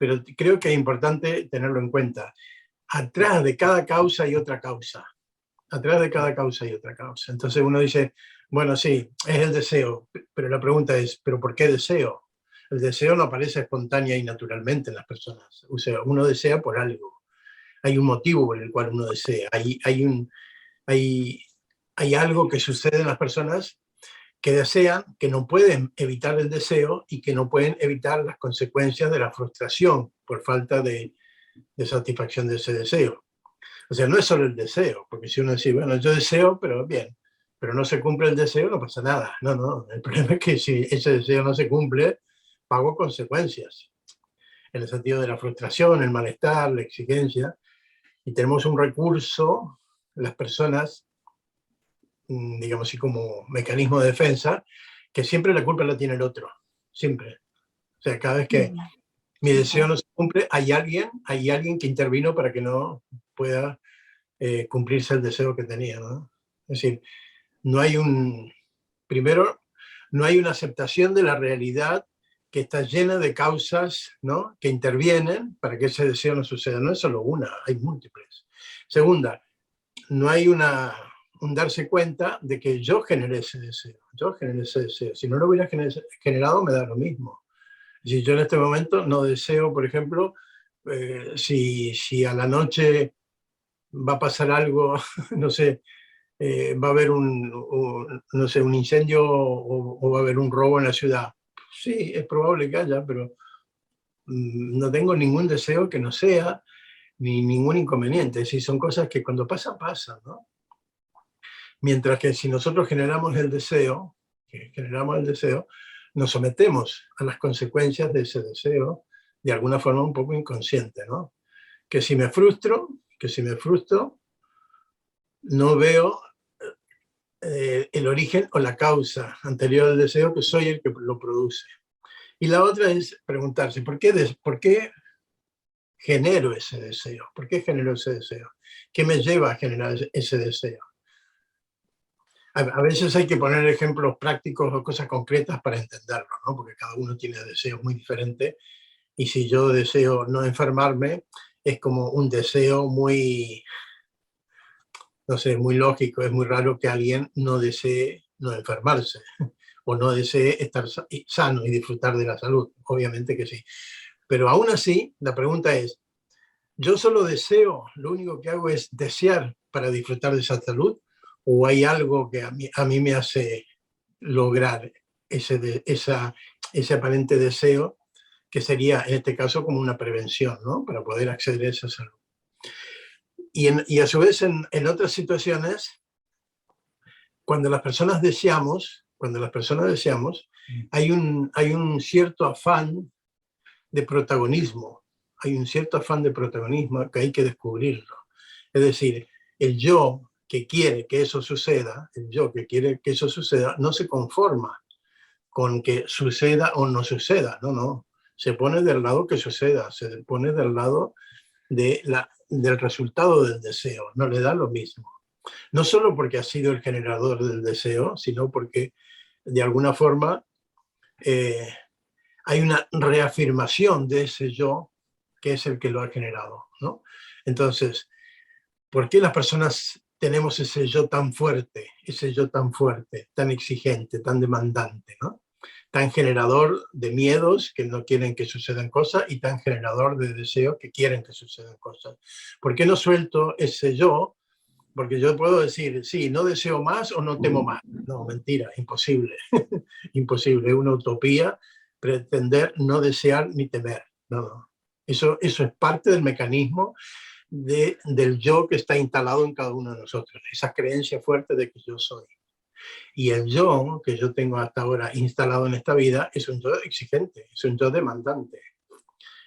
pero creo que es importante tenerlo en cuenta. Atrás de cada causa hay otra causa. Atrás de cada causa hay otra causa. Entonces uno dice, bueno, sí, es el deseo, pero la pregunta es, ¿pero por qué deseo? El deseo no aparece espontánea y naturalmente en las personas. O sea, uno desea por algo. Hay un motivo por el cual uno desea. Hay algo que sucede en las personas que desean, que no pueden evitar el deseo y que no pueden evitar las consecuencias de la frustración por falta de satisfacción de ese deseo. O sea, no es solo el deseo, porque si uno dice, bueno, yo deseo, pero bien, pero no se cumple el deseo, no pasa nada. No, no, el problema es que si ese deseo no se cumple, pago consecuencias, en el sentido de la frustración, el malestar, la exigencia, y tenemos un recurso, las personas, digamos así como mecanismo de defensa, que siempre la culpa la tiene el otro, siempre. O sea, cada vez que mi deseo no se cumple, hay alguien que intervino para que no pueda cumplirse el deseo que tenía, ¿no? Es decir, no hay primero, no hay una aceptación de la realidad que está llena de causas, ¿no?, que intervienen para que ese deseo no suceda. No es solo una, hay múltiples. Segunda, no hay un darse cuenta de que yo generé ese deseo. Yo generé ese deseo. Si no lo hubiera generado, me da lo mismo. Si yo en este momento no deseo, por ejemplo, si a la noche va a pasar algo, no sé, va a haber no sé, un incendio o va a haber un robo en la ciudad. Sí, es probable que haya, pero no tengo ningún deseo que no sea, ni ningún inconveniente. Sí, son cosas que cuando pasan, pasan, ¿no? Mientras que si nosotros generamos el deseo, nos sometemos a las consecuencias de ese deseo de alguna forma un poco inconsciente, ¿no? Que si me frustro, no veo el origen o la causa anterior al deseo, que soy el que lo produce. Y la otra es preguntarse, ¿por qué genero ese deseo? ¿Por qué genero ese deseo? ¿Qué me lleva a generar ese deseo? A veces hay que poner ejemplos prácticos o cosas concretas para entenderlo, ¿no? Porque cada uno tiene deseos muy diferentes, y si yo deseo no enfermarme, es como un deseo muy, no sé, muy lógico. Es muy raro que alguien no desee no enfermarse o no desee estar sano y disfrutar de la salud. Obviamente que sí. Pero aún así, la pregunta es, ¿yo solo deseo, lo único que hago es desear para disfrutar de esa salud? ¿O hay algo que a mí me hace lograr ese aparente deseo, que sería en este caso como una prevención, ¿no?, para poder acceder a esa salud? Y a su vez en otras situaciones, cuando las personas deseamos, hay un cierto afán de protagonismo, que hay que descubrirlo. Es decir, el yo que quiere que eso suceda, no se conforma con que suceda o no suceda, no. Se pone del lado que suceda, se pone del lado del resultado del deseo, no le da lo mismo. No solo porque ha sido el generador del deseo, sino porque de alguna forma hay una reafirmación de ese yo que es el que lo ha generado, ¿no? Entonces, ¿por qué las personas tenemos ese yo tan fuerte, tan exigente, tan demandante, ¿no?, tan generador de miedos que no quieren que sucedan cosas y tan generador de deseos que quieren que sucedan cosas? ¿Por qué no suelto ese yo? Porque yo puedo decir, sí, no deseo más o no temo más. No, mentira, imposible. Imposible, es una utopía pretender no desear ni temer. No. Eso es parte del mecanismo del yo que está instalado en cada uno de nosotros, esa creencia fuerte de que yo soy. Y el yo que yo tengo hasta ahora instalado en esta vida es un yo exigente, es un yo demandante,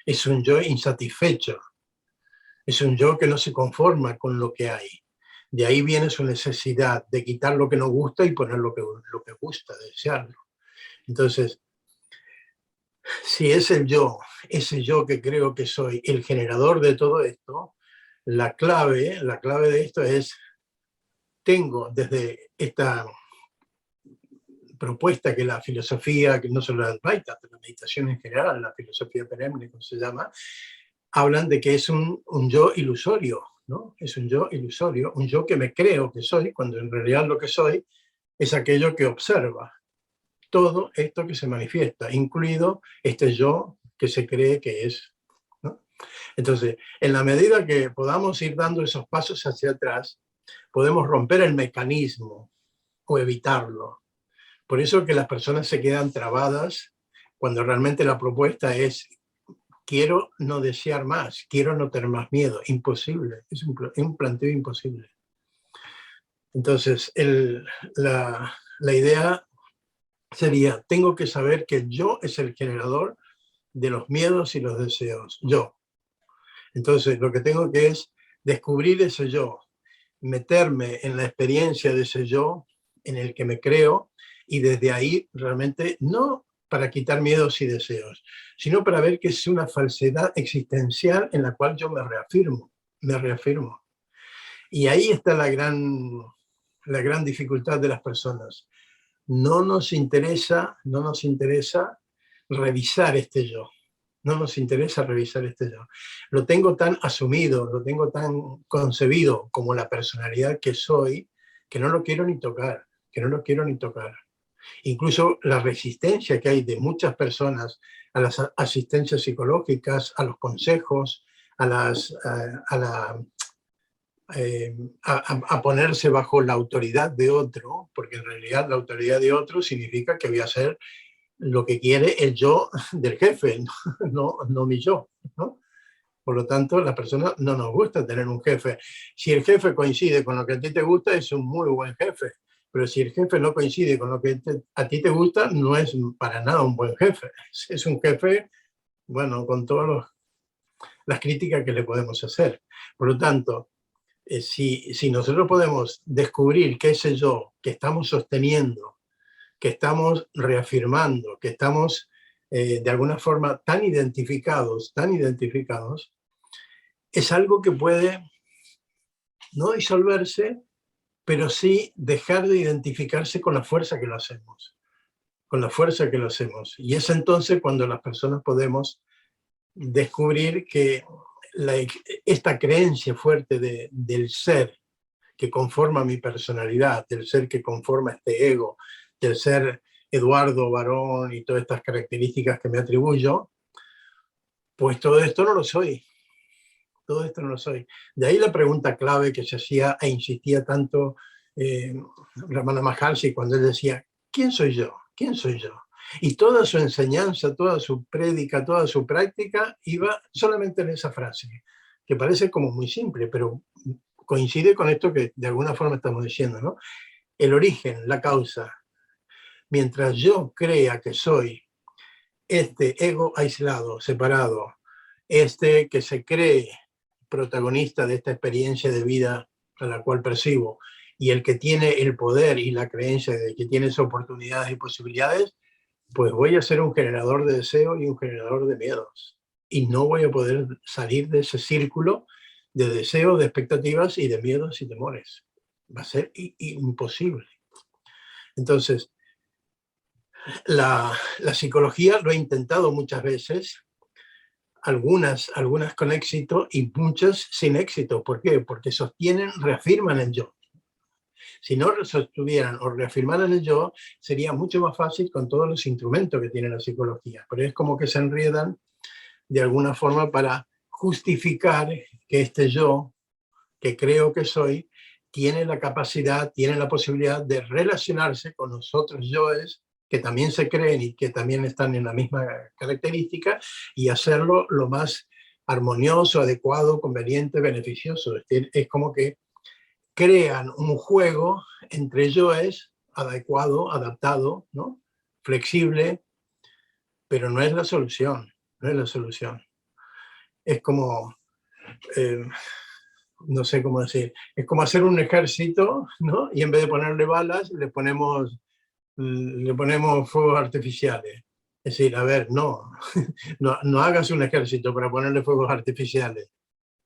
es un yo insatisfecho, es un yo que no se conforma con lo que hay. De ahí viene su necesidad de quitar lo que no gusta y poner lo que gusta, desearlo. Entonces, si es ese yo que creo que soy el generador de todo esto, la clave de esto es, tengo desde esta propuesta que la filosofía, que no solo la Advaita, pero la meditación en general, la filosofía perenne, como se llama, hablan de que es un yo ilusorio, ¿no? Es un yo ilusorio, un yo que me creo que soy, cuando en realidad lo que soy es aquello que observa todo esto que se manifiesta, incluido este yo que se cree que es, ¿no? Entonces, en la medida que podamos ir dando esos pasos hacia atrás, podemos romper el mecanismo o evitarlo. Por eso que las personas se quedan trabadas cuando realmente la propuesta es: quiero no desear más, quiero no tener más miedo. Imposible, es un planteo imposible. Entonces, la idea sería: tengo que saber que yo es el generador de los miedos y los deseos, yo. Entonces, lo que tengo que es descubrir ese yo, meterme en la experiencia de ese yo en el que me creo, y desde ahí realmente no para quitar miedos y deseos, sino para ver que es una falsedad existencial en la cual yo me reafirmo, me reafirmo. Y ahí está la gran dificultad de las personas. No nos interesa revisar este yo. No nos interesa revisar este yo. Lo tengo tan asumido, lo tengo tan concebido como la personalidad que soy, que no lo quiero ni tocar, que no lo quiero ni tocar. Incluso la resistencia que hay de muchas personas a las asistencias psicológicas, a los consejos, a ponerse bajo la autoridad de otro, porque en realidad la autoridad de otro significa que voy a hacer lo que quiere el yo del jefe, no mi yo, ¿no? Por lo tanto, a las personas no nos gusta tener un jefe. Si el jefe coincide con lo que a ti te gusta, es un muy buen jefe. Pero si el jefe no coincide con lo que a ti te gusta, no es para nada un buen jefe. Es un jefe, bueno, con todas las críticas que le podemos hacer. Por lo tanto, si nosotros podemos descubrir que ese yo que estamos sosteniendo, que estamos reafirmando, que estamos de alguna forma tan identificados, es algo que puede no disolverse, pero sí dejar de identificarse con la fuerza que lo hacemos, con la fuerza que lo hacemos. Y es entonces cuando las personas podemos descubrir que esta creencia fuerte del ser que conforma mi personalidad, del ser que conforma este ego, del ser Eduardo Varón y todas estas características que me atribuyo, pues todo esto no lo soy. Todo esto no lo soy. De ahí la pregunta clave que se hacía e insistía tanto Ramana Maharshi cuando él decía: ¿quién soy yo? ¿Quién soy yo? Y toda su enseñanza, toda su prédica, toda su práctica iba solamente en esa frase, que parece como muy simple, pero coincide con esto que de alguna forma estamos diciendo, ¿no? El origen, la causa. Mientras yo crea que soy este ego aislado, separado, este que se cree protagonista de esta experiencia de vida a la cual percibo, y el que tiene el poder y la creencia de que tienes oportunidades y posibilidades, pues voy a ser un generador de deseo y un generador de miedos. Y no voy a poder salir de ese círculo de deseos, de expectativas y de miedos y temores. Va a ser imposible. Entonces, la psicología lo ha intentado muchas veces, algunas con éxito y muchas sin éxito. ¿Por qué? Porque sostienen, reafirman el yo. Si no sostuvieran o reafirmaran el yo, sería mucho más fácil con todos los instrumentos que tiene la psicología. Pero es como que se enredan de alguna forma para justificar que este yo, que creo que soy, tiene la capacidad, tiene la posibilidad de relacionarse con los otros yoes que también se creen y que también están en la misma característica, y hacerlo lo más armonioso, adecuado, conveniente, beneficioso. Es como que crean un juego entre yoes adecuado, adaptado, ¿no? Flexible, pero no es la solución, no es la solución. Es como, no sé cómo decir, es como hacer un ejército, ¿no? Y en vez de ponerle balas, le ponemos fuegos artificiales. Es decir, a ver, no hagas un ejército para ponerle fuegos artificiales,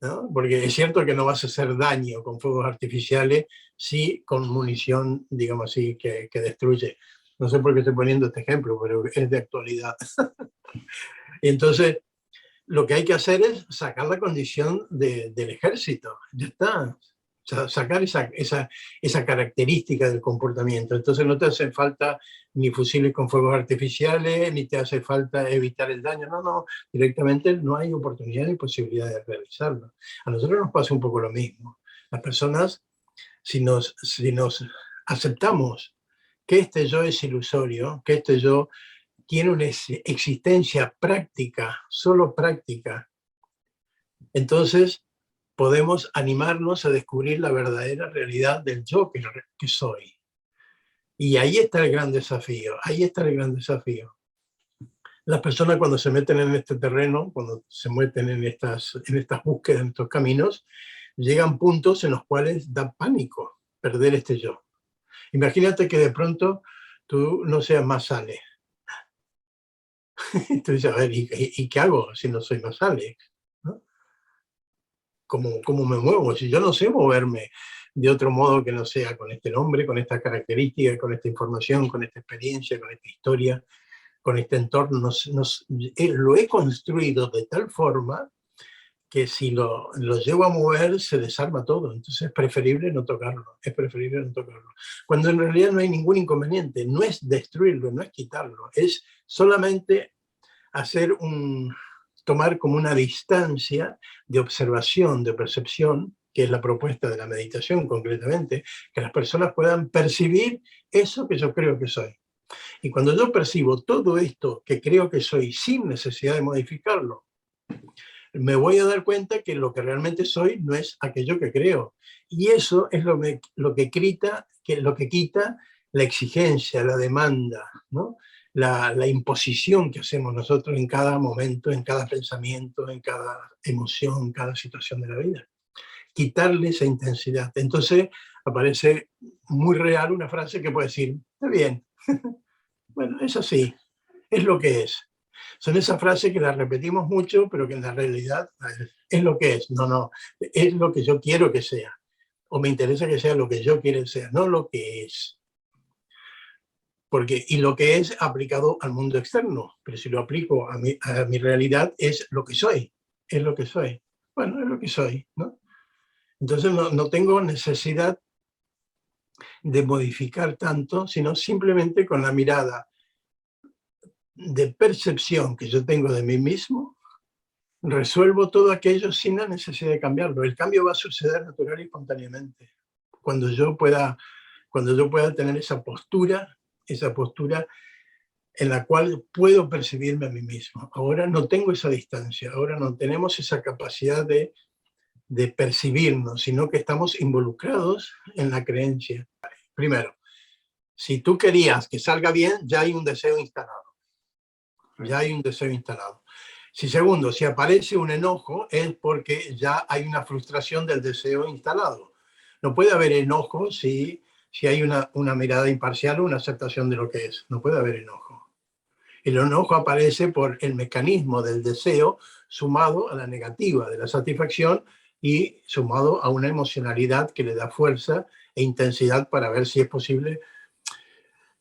¿no? Porque es cierto que no vas a hacer daño con fuegos artificiales, sí con munición, digamos así, que destruye. No sé por qué estoy poniendo este ejemplo, pero es de actualidad. Y entonces, lo que hay que hacer es sacar la condición del ejército. Ya está. O sea, sacar esa característica del comportamiento. Entonces no te hacen falta ni fusiles con fuegos artificiales, ni te hace falta evitar el daño. No, no, directamente no hay oportunidad ni posibilidad de realizarlo. A nosotros nos pasa un poco lo mismo. Las personas, si nos aceptamos que este yo es ilusorio, que este yo tiene una existencia práctica, solo práctica, entonces podemos animarnos a descubrir la verdadera realidad del yo que soy. Y ahí está el gran desafío, ahí está el gran desafío. Las personas cuando se meten en este terreno, cuando se meten en estas búsquedas, en estos caminos, llegan puntos en los cuales da pánico perder este yo. Imagínate que de pronto tú no seas más Ale. Tú dices, a ver, ¿y qué hago si no soy más Ale? ¿No? ¿Cómo me muevo? Si yo no sé moverme de otro modo que no sea con este nombre, con esta característica, con esta información, con esta experiencia, con esta historia, con este entorno, lo he construido de tal forma que si lo llevo a mover se desarma todo. Entonces es preferible no tocarlo, es preferible no tocarlo. Cuando en realidad no hay ningún inconveniente, no es destruirlo, no es quitarlo, es solamente tomar como una distancia de observación, de percepción, que es la propuesta de la meditación concretamente, que las personas puedan percibir eso que yo creo que soy. Y cuando yo percibo todo esto que creo que soy sin necesidad de modificarlo, me voy a dar cuenta que lo que realmente soy no es aquello que creo. Y eso es lo que quita la exigencia, la demanda, ¿no? La imposición que hacemos nosotros en cada momento, en cada pensamiento, en cada emoción, en cada situación de la vida. Quitarle esa intensidad. Entonces aparece muy real una frase que puede decir, está bien, bueno, es así, es lo que es. Son esas frases que las repetimos mucho, pero que en la realidad es lo que es. No, no, es lo que yo quiero que sea. O me interesa que sea lo que yo quiero que sea, no lo que es. Y lo que es aplicado al mundo externo, pero si lo aplico a mi realidad es lo que soy, es lo que soy. Bueno, es lo que soy, ¿no? Entonces no tengo necesidad de modificar tanto, sino simplemente con la mirada de percepción que yo tengo de mí mismo, resuelvo todo aquello sin la necesidad de cambiarlo. El cambio va a suceder natural y espontáneamente. Cuando yo pueda tener esa postura en la cual puedo percibirme a mí mismo. Ahora no tengo esa distancia, ahora no tenemos esa capacidad de percibirnos, sino que estamos involucrados en la creencia. Primero, si tú querías que salga bien, ya hay un deseo instalado. Ya hay un deseo instalado. Segundo, si aparece un enojo es porque ya hay una frustración del deseo instalado. No puede haber enojo si hay una mirada imparcial o una aceptación de lo que es. No puede haber enojo. El enojo aparece por el mecanismo del deseo sumado a la negativa de la satisfacción y sumado a una emocionalidad que le da fuerza e intensidad para ver si es posible.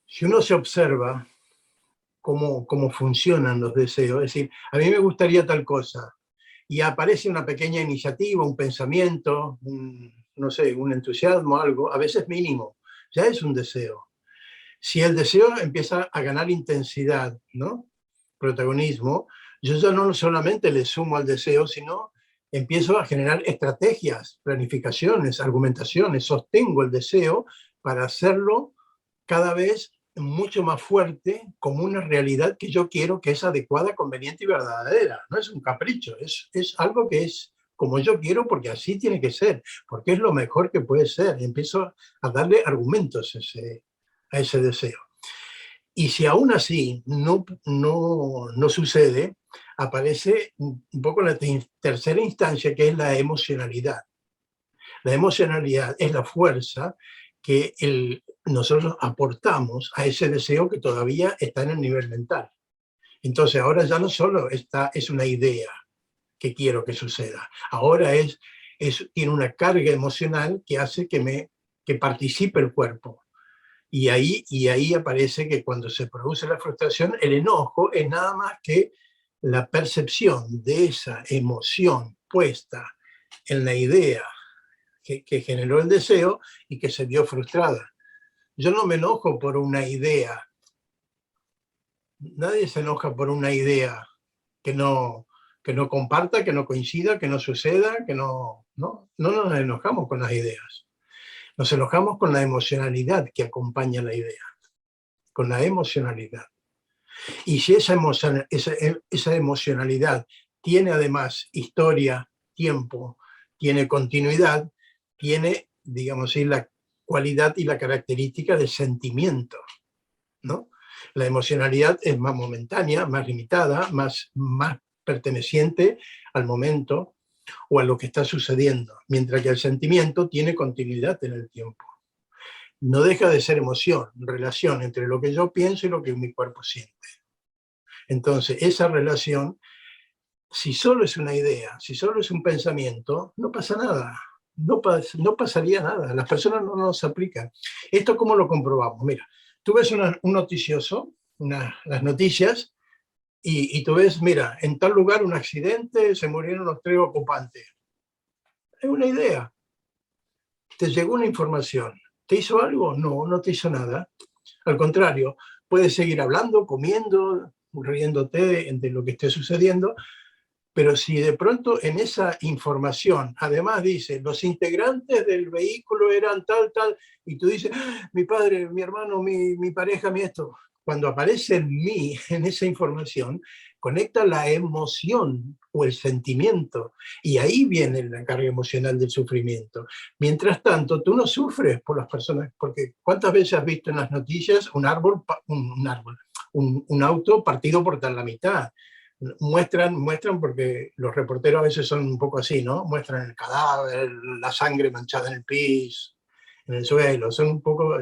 Si uno se observa cómo funcionan los deseos, es decir, a mí me gustaría tal cosa, y aparece una pequeña iniciativa, un pensamiento, no sé, un entusiasmo, algo, a veces mínimo, ya es un deseo. Si el deseo empieza a ganar intensidad, ¿no? Protagonismo, yo ya no solamente le sumo al deseo, sino empiezo a generar estrategias, planificaciones, argumentaciones, sostengo el deseo para hacerlo cada vez mucho más fuerte como una realidad que yo quiero que es adecuada, conveniente y verdadera. No es un capricho, es algo que es como yo quiero porque así tiene que ser, porque es lo mejor que puede ser. Y empiezo a darle argumentos a ese deseo. Y si aún así no sucede, aparece un poco la tercera instancia, que es la emocionalidad. La emocionalidad es la fuerza que nosotros aportamos a ese deseo que todavía está en el nivel mental. Entonces ahora ya no solo es una idea que quiero que suceda, ahora tiene una carga emocional que hace que participe el cuerpo, Y ahí aparece que cuando se produce la frustración, el enojo es nada más que la percepción de esa emoción puesta en la idea que generó el deseo y que se vio frustrada. Yo no me enojo por una idea. Nadie se enoja por una idea que no comparta, que no coincida, que no suceda, que no nos enojamos con las ideas. Nos enojamos con la emocionalidad que acompaña la idea, con la emocionalidad. Y si esa emocionalidad tiene además historia, tiempo, tiene continuidad, tiene, digamos así, la cualidad y la característica de sentimiento, ¿no? La emocionalidad es más momentánea, más limitada, más perteneciente al momento o a lo que está sucediendo, mientras que el sentimiento tiene continuidad en el tiempo. No deja de ser emoción, relación entre lo que yo pienso y lo que mi cuerpo siente. Entonces, esa relación, si solo es una idea, si solo es un pensamiento, no pasa nada. No pasaría nada. Las personas no nos aplican. ¿Esto cómo lo comprobamos? Mira, tú ves un noticioso, las noticias, y tú ves, mira, en tal lugar un accidente, se murieron los 3 ocupantes. Es una idea. Te llegó una información. ¿Te hizo algo? No, no te hizo nada. Al contrario, puedes seguir hablando, comiendo, riéndote de lo que esté sucediendo, pero si de pronto en esa información, además dice, los integrantes del vehículo eran tal, y tú dices, mi padre, mi hermano, mi pareja, mi esto, cuando aparece el mí en esa información, conecta la emoción o el sentimiento, y ahí viene la carga emocional del sufrimiento. Mientras tanto, tú no sufres por las personas, porque ¿cuántas veces has visto en las noticias un auto partido por la mitad? Muestran porque los reporteros a veces son un poco así, ¿no? Muestran el cadáver, la sangre manchada en el piso, en el suelo, son un poco...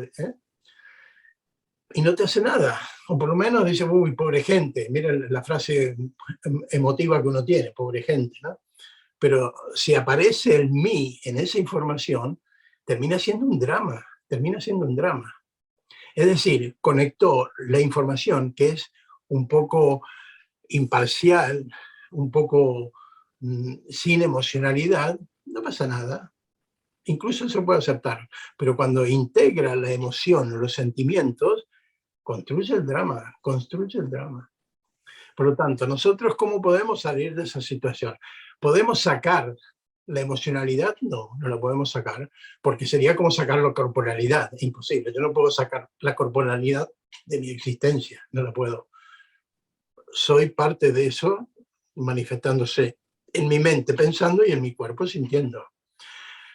Y no te hace nada, o por lo menos dice, uy, pobre gente, mira la frase emotiva que uno tiene, pobre gente, ¿no? Pero si aparece el mí en esa información, termina siendo un drama, termina siendo un drama. Es decir, conectó la información que es un poco imparcial, un poco sin emocionalidad, no pasa nada. Incluso se puede aceptar. Pero cuando integra la emoción o los sentimientos, construye el drama, construye el drama. Por lo tanto, nosotros, ¿cómo podemos salir de esa situación? ¿Podemos sacar la emocionalidad? No, no la podemos sacar, porque sería como sacar la corporalidad. Imposible. Yo no puedo sacar la corporalidad de mi existencia, no la puedo. Soy parte de eso manifestándose en mi mente pensando y en mi cuerpo sintiendo.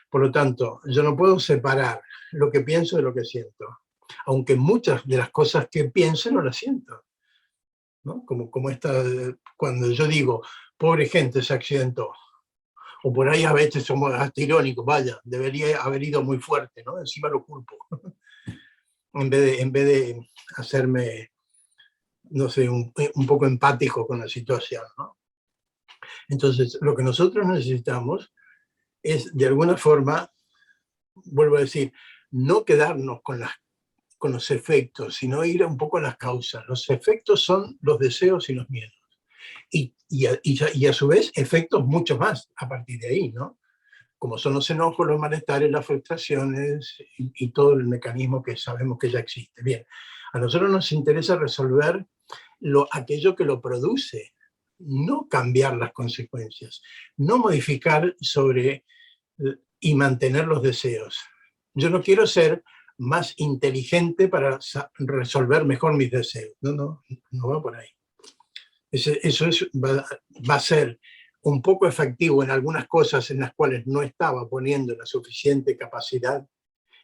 Por lo tanto, yo no puedo separar lo que pienso de lo que siento, aunque muchas de las cosas que pienso no las siento, ¿no? Como esta, cuando yo digo, pobre gente se accidentó, o por ahí a veces somos hasta irónicos, vaya, debería haber ido muy fuerte, ¿no? Encima lo culpo, en vez de hacerme, no sé, un poco empático con la situación, ¿no? Entonces, lo que nosotros necesitamos es, de alguna forma, vuelvo a decir, no quedarnos con los efectos, sino ir un poco a las causas. Los efectos son los deseos y los miedos. Y a su vez, efectos mucho más a partir de ahí, ¿no? Como son los enojos, los malestares, las frustraciones y todo el mecanismo que sabemos que ya existe. Bien, a nosotros nos interesa resolver aquello que lo produce, no cambiar las consecuencias, no modificar sobre y mantener los deseos. Yo no quiero ser más inteligente para resolver mejor mis deseos. No va por ahí. Eso va a ser un poco efectivo en algunas cosas en las cuales no estaba poniendo la suficiente capacidad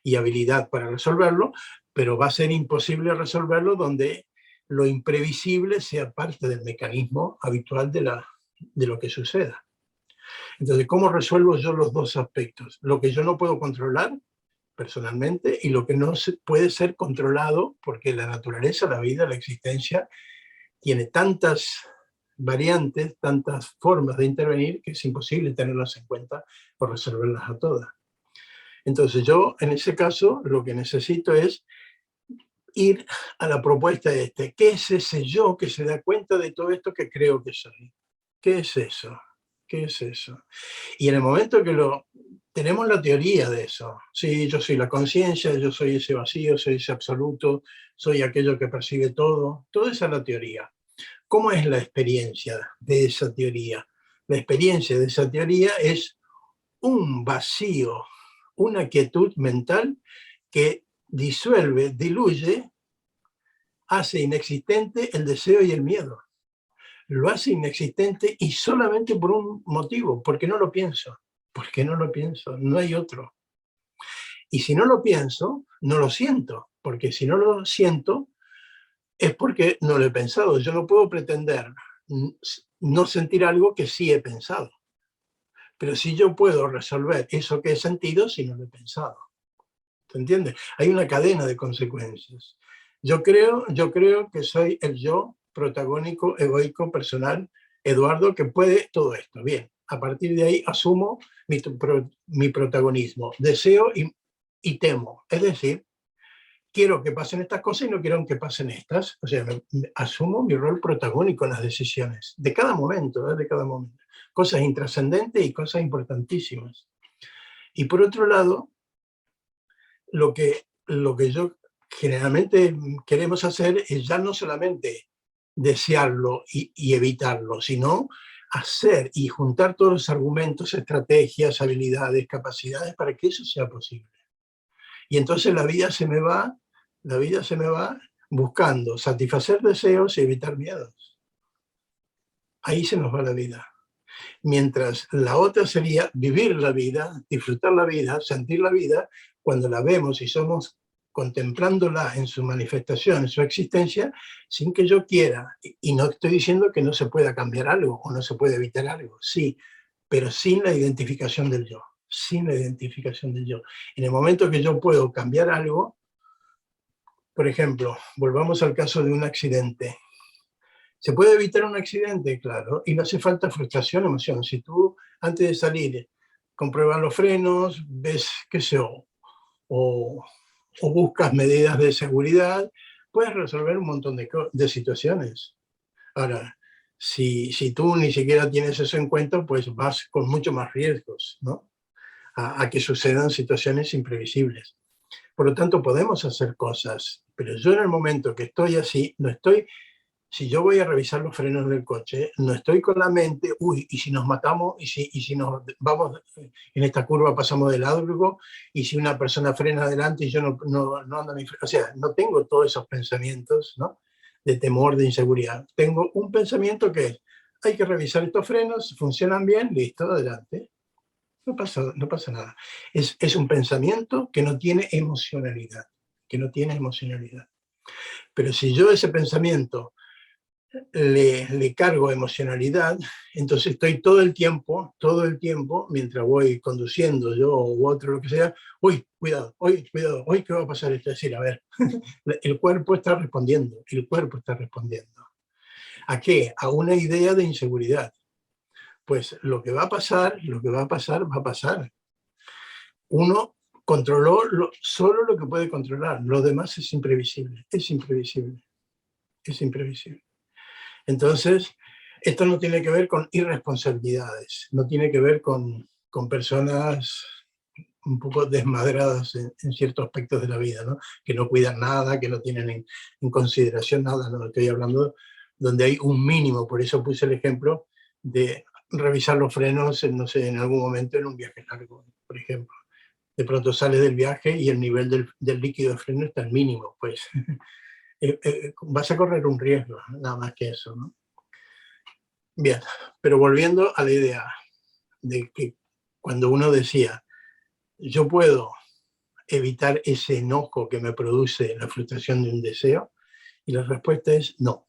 y habilidad para resolverlo, pero va a ser imposible resolverlo donde lo imprevisible sea parte del mecanismo habitual de lo que suceda. Entonces, ¿cómo resuelvo yo los dos aspectos? Lo que yo no puedo controlar personalmente y lo que no puede ser controlado porque la naturaleza, la vida, la existencia tiene tantas variantes, tantas formas de intervenir que es imposible tenerlas en cuenta o resolverlas a todas. Entonces yo, en ese caso, lo que necesito es ir a la propuesta de ¿qué es ese yo que se da cuenta de todo esto que creo que soy? ¿Qué es eso? ¿Qué es eso? Y en el momento que tenemos la teoría de eso, sí, yo soy la conciencia, yo soy ese vacío, soy ese absoluto, soy aquello que percibe todo, toda esa es la teoría. ¿Cómo es la experiencia de esa teoría? La experiencia de esa teoría es un vacío, una quietud mental que disuelve, diluye, hace inexistente el deseo y el miedo. Lo hace inexistente y solamente por un motivo, porque no lo pienso. Porque no lo pienso, no hay otro. Y si no lo pienso, no lo siento, porque si no lo siento, es porque no lo he pensado. Yo no puedo pretender no sentir algo que sí he pensado. Pero sí yo puedo resolver eso que he sentido si no lo he pensado. ¿Se entiende? Hay una cadena de consecuencias. Yo creo que soy el yo protagónico, egoico, personal, Eduardo, que puede todo esto. Bien, a partir de ahí asumo mi protagonismo. Deseo y temo. Es decir, quiero que pasen estas cosas y no quiero que pasen estas. O sea, asumo mi rol protagónico en las decisiones, de cada momento, de cada momento. Cosas intrascendentes y cosas importantísimas. Y por otro lado, lo que yo generalmente queremos hacer es ya no solamente desearlo y evitarlo, sino hacer y juntar todos los argumentos, estrategias, habilidades, capacidades para que eso sea posible. Y entonces la vida se me va buscando satisfacer deseos y evitar miedos. Ahí se nos va la vida. Mientras la otra sería vivir la vida, disfrutar la vida, sentir la vida, cuando la vemos y somos contemplándola en su manifestación, en su existencia, sin que yo quiera. Y no estoy diciendo que no se pueda cambiar algo o no se puede evitar algo, sí, pero sin la identificación del yo, sin la identificación del yo. En el momento que yo puedo cambiar algo, por ejemplo, volvamos al caso de un accidente. ¿Se puede evitar un accidente? Claro, y no hace falta frustración, emoción. Si tú, antes de salir, compruebas los frenos, ves, qué sé yo, o buscas medidas de seguridad, puedes resolver un montón de situaciones. Ahora, si tú ni siquiera tienes eso en cuenta, pues vas con mucho más riesgos, ¿no? A que sucedan situaciones imprevisibles. Por lo tanto, podemos hacer cosas, pero yo en el momento que estoy así, no estoy. Si yo voy a revisar los frenos del coche, no estoy con la mente, uy, y si nos matamos, y si nos vamos en esta curva, pasamos de largo, y si una persona frena adelante y yo no ando ni freno. O sea, no tengo todos esos pensamientos, ¿no? De temor, de inseguridad. Tengo un pensamiento que es, hay que revisar estos frenos, funcionan bien, listo, adelante. No pasa nada. Es un pensamiento que no tiene emocionalidad, Pero si yo ese pensamiento le cargo emocionalidad, entonces estoy todo el tiempo, mientras voy conduciendo yo u otro, lo que sea, uy, cuidado, ¿qué va a pasar? Es decir, a ver, el cuerpo está respondiendo. ¿A qué? A una idea de inseguridad. Pues lo que va a pasar, va a pasar. Uno controló solo lo que puede controlar, lo demás es imprevisible. Entonces, esto no tiene que ver con irresponsabilidades, no tiene que ver con personas un poco desmadradas en ciertos aspectos de la vida, ¿no? Que no cuidan nada, que no tienen en consideración nada, no estoy hablando donde hay un mínimo. Por eso puse el ejemplo de revisar los frenos, no sé, en algún momento en un viaje largo, por ejemplo. De pronto sales del viaje y el nivel del líquido de freno está al mínimo, pues vas a correr un riesgo, nada más que eso, ¿no? Bien, pero volviendo a la idea de que cuando uno decía, yo puedo evitar ese enojo que me produce la frustración de un deseo, y la respuesta es no.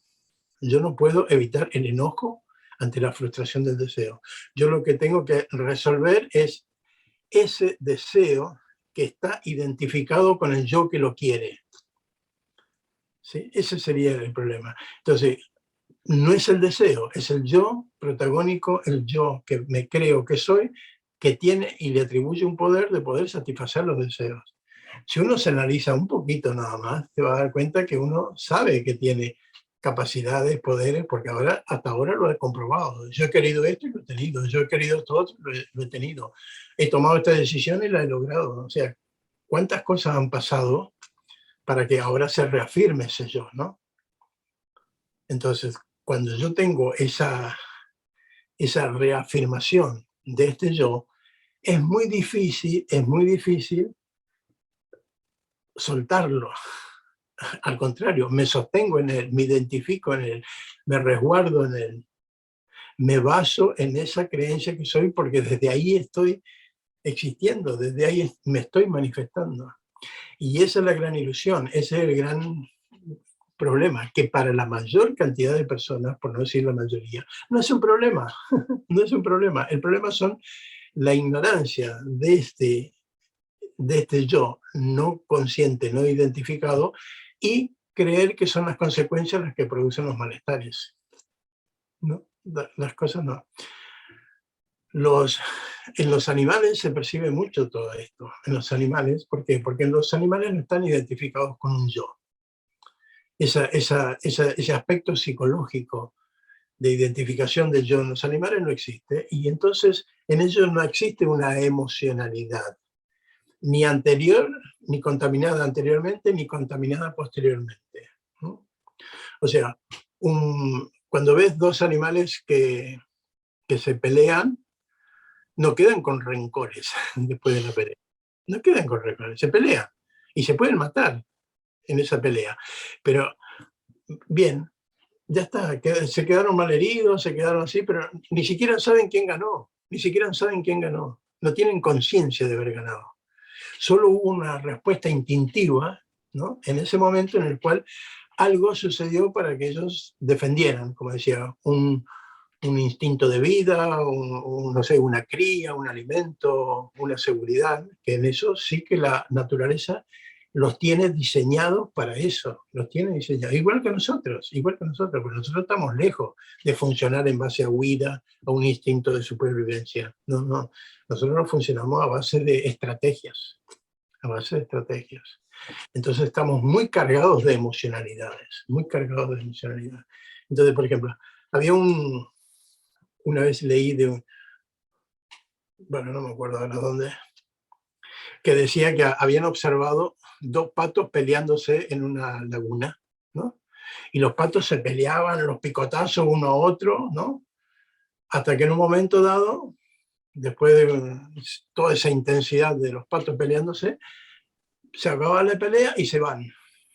Yo no puedo evitar el enojo ante la frustración del deseo. Yo lo que tengo que resolver es ese deseo que está identificado con el yo que lo quiere. ¿Sí? Ese sería el problema. Entonces, no es el deseo, es el yo protagónico, el yo que me creo que soy, que tiene y le atribuye un poder de poder satisfacer los deseos. Si uno se analiza un poquito nada más, te va a dar cuenta que uno sabe que tiene capacidades, poderes, porque ahora, hasta ahora lo he comprobado. Yo he querido esto y lo he tenido. Yo he querido esto otro y lo he tenido. He tomado esta decisión y la he logrado. O sea, ¿cuántas cosas han pasado para que ahora se reafirme ese yo, ¿no? Entonces, cuando yo tengo esa reafirmación de este yo, es muy difícil soltarlo. Al contrario, me sostengo en él, me identifico en él, me resguardo en él, me baso en esa creencia que soy, porque desde ahí estoy existiendo, desde ahí me estoy manifestando. Y esa es la gran ilusión, ese es el gran problema, que para la mayor cantidad de personas, por no decir la mayoría, no es un problema, no es un problema. El problema son la ignorancia de este yo no consciente, no identificado, y creer que son las consecuencias las que producen los malestares. ¿No? Las cosas no. En los animales se percibe mucho todo esto. En los animales, ¿por qué? Porque en los animales no están identificados con un yo. Ese aspecto psicológico de identificación del yo en los animales no existe, y entonces en ellos no existe una emocionalidad, ni anterior, ni contaminada anteriormente, ni contaminada posteriormente, ¿no? O sea, cuando ves dos animales que se pelean, no quedan con rencores después de la pelea. No quedan con rencores, se pelean y se pueden matar en esa pelea. Pero bien, ya está, se quedaron mal heridos, se quedaron así, pero ni siquiera saben quién ganó, ni siquiera saben quién ganó. No tienen conciencia de haber ganado. Solo hubo una respuesta instintiva, ¿no? En ese momento en el cual algo sucedió para que ellos defendieran, como decía, un instinto de vida, no sé, una cría, un alimento, una seguridad, que en eso sí que la naturaleza los tiene diseñados para eso, los tiene diseñados, igual que nosotros, porque nosotros estamos lejos de funcionar en base a huida, a un instinto de supervivencia. No, no, nosotros no funcionamos a base de estrategias, a base de estrategias. Entonces estamos muy cargados de emocionalidades, muy cargados de emocionalidad. Entonces, por ejemplo, había una vez leí bueno, no me acuerdo ahora dónde, que decía que habían observado dos patos peleándose en una laguna, ¿no? Y los patos se peleaban, los picotazos uno a otro, ¿no? Hasta que en un momento dado, después de toda esa intensidad de los patos peleándose, se acaba la pelea y se van,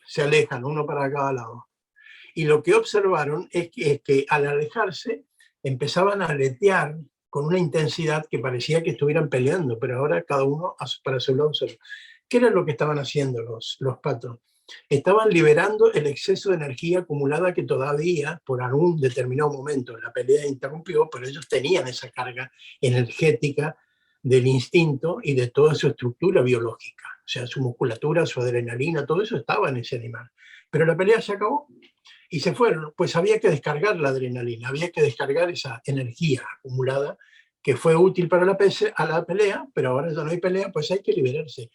se alejan, uno para cada lado. Y lo que observaron es que al alejarse empezaban a aletear con una intensidad que parecía que estuvieran peleando, pero ahora cada uno para su lado solo. ¿Qué era lo que estaban haciendo los patos? Estaban liberando el exceso de energía acumulada que todavía, por algún determinado momento, la pelea interrumpió, pero ellos tenían esa carga energética del instinto y de toda su estructura biológica. O sea, su musculatura, su adrenalina, todo eso estaba en ese animal. Pero la pelea se acabó y se fueron. Pues había que descargar la adrenalina, había que descargar esa energía acumulada que fue útil para la pelea, pero ahora ya no hay pelea, pues hay que liberarse.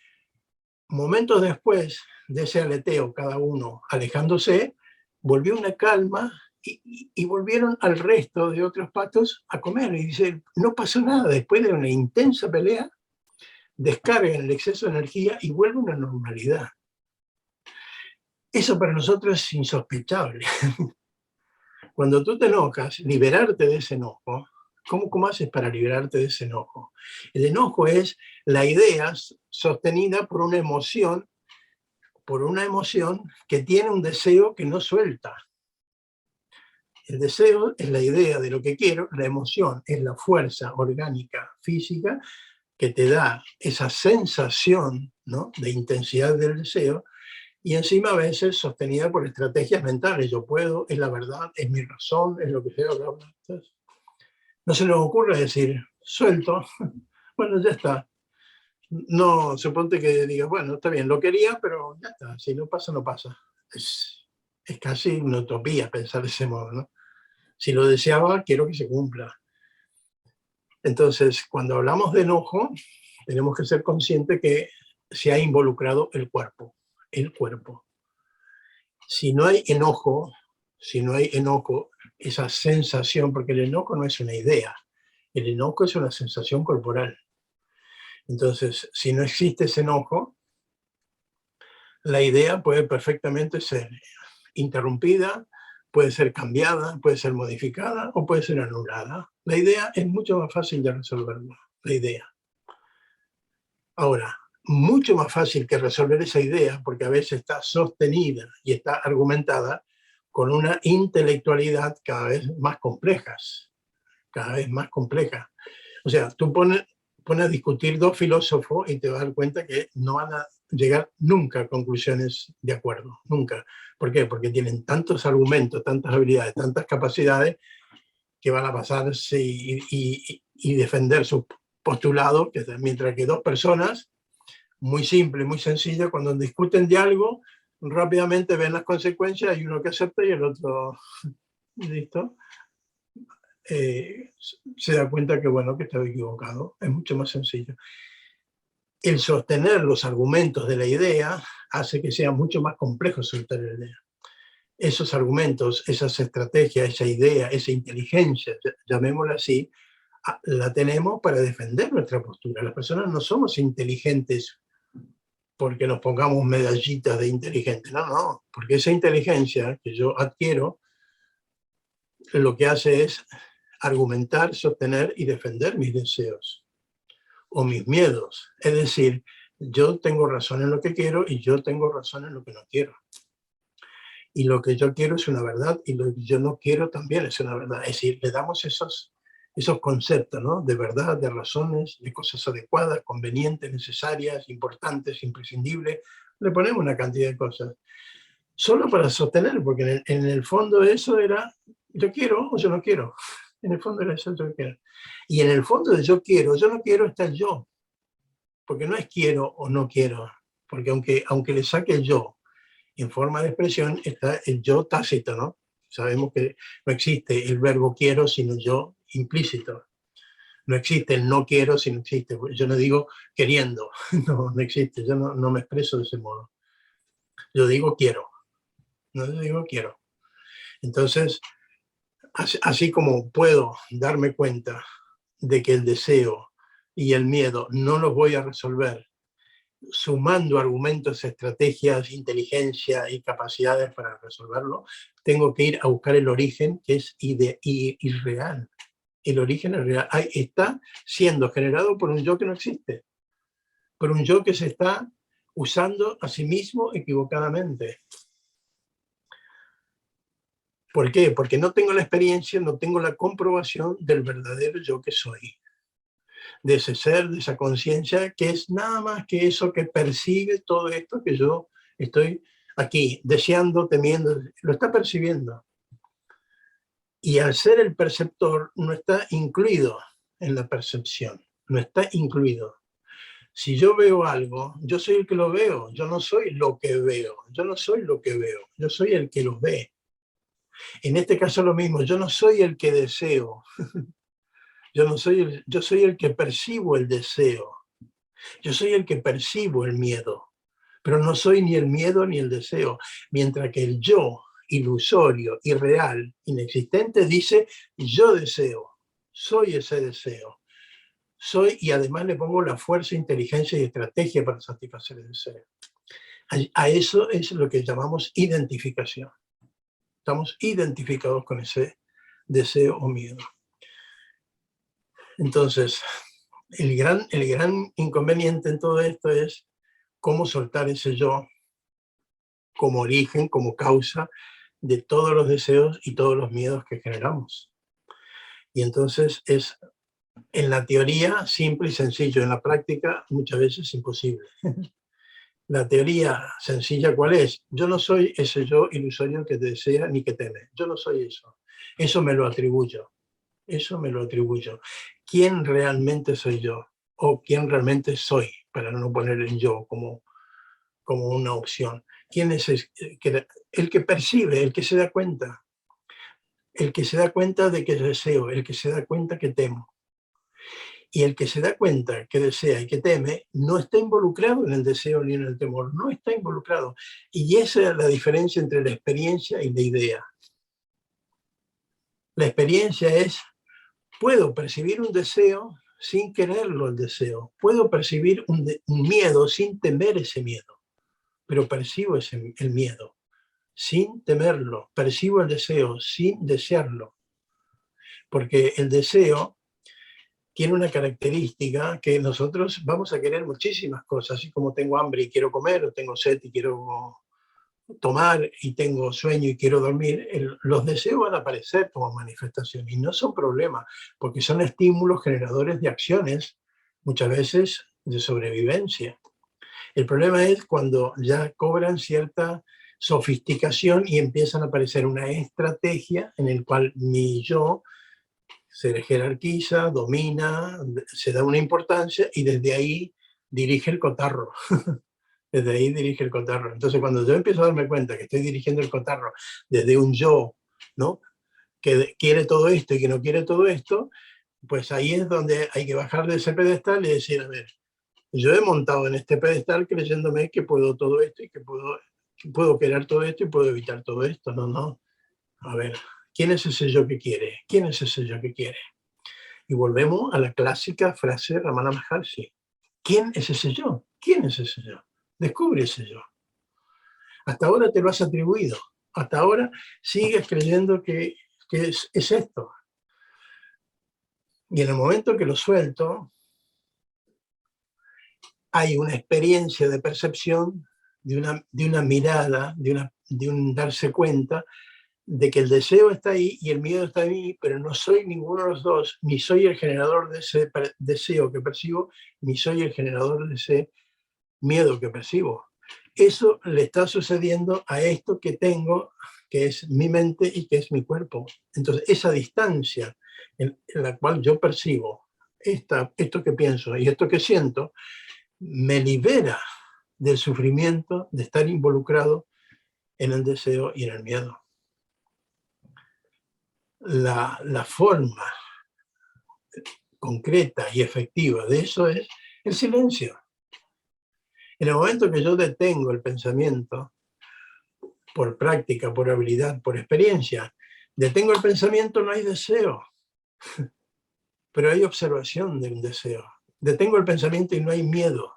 Momentos después de ese aleteo, cada uno alejándose, volvió una calma y volvieron al resto de otros patos a comer. Y dice, no pasó nada, después de una intensa pelea, descargan el exceso de energía y vuelve una normalidad. Eso para nosotros es insospechable. Cuando tú te enojas, liberarte de ese enojo, ¿cómo haces para liberarte de ese enojo? El enojo es la idea sostenida por una emoción que tiene un deseo que no suelta. El deseo es la idea de lo que quiero, la emoción es la fuerza orgánica, física, que te da esa sensación, ¿no?, de intensidad del deseo, y encima a veces sostenida por estrategias mentales. Yo puedo, es la verdad, es mi razón, es lo que sea, bla, bla. Entonces, no se nos ocurre decir, suelto, bueno, ya está. No, suponte que digas, bueno, está bien, lo quería, pero ya está, si no pasa, no pasa. Es casi una utopía pensar de ese modo, ¿no? Si lo deseaba, quiero que se cumpla. Entonces, cuando hablamos de enojo, tenemos que ser conscientes que se ha involucrado el cuerpo. El cuerpo. Si no hay enojo, esa sensación, porque el enojo no es una idea, el enojo es una sensación corporal. Entonces, si no existe ese enojo, la idea puede perfectamente ser interrumpida, puede ser cambiada, puede ser modificada o puede ser anulada. La idea es mucho más fácil de resolverlo, la idea. Ahora, mucho más fácil que resolver esa idea, porque a veces está sostenida y está argumentada con una intelectualidad cada vez más complejas, cada vez más compleja. O sea, tú pones a discutir dos filósofos y te vas a dar cuenta que no van a llegar nunca a conclusiones de acuerdo, nunca. ¿Por qué? Porque tienen tantos argumentos, tantas habilidades, tantas capacidades que van a pasarse y defender sus postulados, que mientras que dos personas, muy simple, muy sencilla, cuando discuten de algo, rápidamente ven las consecuencias, hay uno que acepta y el otro, listo, se da cuenta que, bueno, que estaba equivocado. Es mucho más sencillo. El sostener los argumentos de la idea hace que sea mucho más complejo soltar la idea. Esos argumentos, esas estrategias, esa idea, esa inteligencia, llamémosla así, la tenemos para defender nuestra postura. Las personas no somos inteligentes porque nos pongamos medallitas de inteligente. No, no, porque esa inteligencia que yo adquiero lo que hace es argumentar, sostener y defender mis deseos o mis miedos. Es decir, yo tengo razón en lo que quiero y yo tengo razón en lo que no quiero. Y lo que yo quiero es una verdad y lo que yo no quiero también es una verdad. Es decir, le damos esos conceptos, ¿no? De verdad, de razones, de cosas adecuadas, convenientes, necesarias, importantes, imprescindibles. Le ponemos una cantidad de cosas. Solo para sostener, porque en el fondo eso era yo quiero o yo no quiero. En el fondo era eso yo quiero. Y en el fondo de yo no quiero está el yo. Porque no es quiero o no quiero. Porque aunque le saque el yo en forma de expresión, está el yo tácito, ¿no? Sabemos que no existe el verbo quiero sino yo implícito. No existe el no quiero si no existe. Yo no digo queriendo, no existe. Yo no me expreso de ese modo. Yo digo quiero. No digo quiero. Entonces, así como puedo darme cuenta de que el deseo y el miedo no los voy a resolver sumando argumentos, estrategias, inteligencia y capacidades para resolverlo, tengo que ir a buscar el origen, que es irreal. El origen es real. Está siendo generado por un yo que no existe, por un yo que se está usando a sí mismo equivocadamente. ¿Por qué? Porque no tengo la experiencia, no tengo la comprobación del verdadero yo que soy. De ese ser, de esa conciencia, que es nada más que eso que percibe todo esto que yo estoy aquí, deseando, temiendo, lo está percibiendo. Y al ser el perceptor, no está incluido en la percepción, no está incluido. Si yo veo algo, yo soy el que lo veo, yo no soy lo que veo, yo no soy lo que veo, yo soy el que lo ve. En este caso lo mismo, yo no soy el que deseo, yo soy el que percibo el deseo, yo soy el que percibo el miedo, pero no soy ni el miedo ni el deseo, mientras que el yo ilusorio, irreal, inexistente dice yo deseo, soy ese deseo, soy y además le pongo la fuerza, inteligencia y estrategia para satisfacer el deseo. A eso es lo que llamamos identificación. Estamos identificados con ese deseo o miedo. Entonces, el gran inconveniente en todo esto es cómo soltar ese yo como origen, como causa de todos los deseos y todos los miedos que generamos. Y entonces es, en la teoría, simple y sencillo, en la práctica muchas veces imposible. La teoría sencilla, ¿cuál es? Yo no soy ese yo ilusorio que desea ni que teme. Yo no soy eso. Eso me lo atribuyo. Eso me lo atribuyo. ¿Quién realmente soy yo? O quién realmente soy, para no poner el yo como una opción. ¿Quién es el que percibe, el que se da cuenta? El que se da cuenta de que deseo, el que se da cuenta que temo. Y el que se da cuenta que desea y que teme, no está involucrado en el deseo ni en el temor, no está involucrado. Y esa es la diferencia entre la experiencia y la idea. La experiencia es, puedo percibir un deseo sin quererlo el deseo. Puedo percibir un miedo sin temer ese miedo, pero percibo el miedo sin temerlo. Percibo el deseo sin desearlo. Porque el deseo tiene una característica que nosotros vamos a querer muchísimas cosas, así como tengo hambre y quiero comer, o tengo sed y quiero tomar, y tengo sueño y quiero dormir, los deseos van a aparecer como manifestación y no son problemas, porque son estímulos generadores de acciones, muchas veces de sobrevivencia. El problema es cuando ya cobran cierta sofisticación y empiezan a aparecer una estrategia en el cual mi yo se jerarquiza, domina, se da una importancia y desde ahí dirige el cotarro. Desde ahí dirige el cotarro. Entonces, cuando yo empiezo a darme cuenta que estoy dirigiendo el cotarro desde un yo, ¿no?, que quiere todo esto y que no quiere todo esto, pues ahí es donde hay que bajar de ese pedestal y decir, a ver, yo he montado en este pedestal creyéndome que puedo todo esto y que puedo querer todo esto y puedo evitar todo esto. No, no. A ver, ¿quién es ese yo que quiere? ¿Quién es ese yo que quiere? Y volvemos a la clásica frase de Ramana Maharshi. ¿Quién es ese yo? ¿Quién es ese yo? Descubre ese yo. Hasta ahora te lo has atribuido. Hasta ahora sigues creyendo que es esto. Y en el momento que lo suelto, hay una experiencia de percepción, de una mirada, de un darse cuenta de que el deseo está ahí y el miedo está ahí, pero no soy ninguno de los dos, ni soy el generador de ese deseo que percibo, ni soy el generador de ese miedo que percibo. Eso le está sucediendo a esto que tengo, que es mi mente y que es mi cuerpo. Entonces, esa distancia en la cual yo percibo esto que pienso y esto que siento, me libera del sufrimiento de estar involucrado en el deseo y en el miedo. La forma concreta y efectiva de eso es el silencio. En el momento que yo detengo el pensamiento, por práctica, por habilidad, por experiencia, detengo el pensamiento, no hay deseo, pero hay observación de un deseo. Detengo el pensamiento y no hay miedo,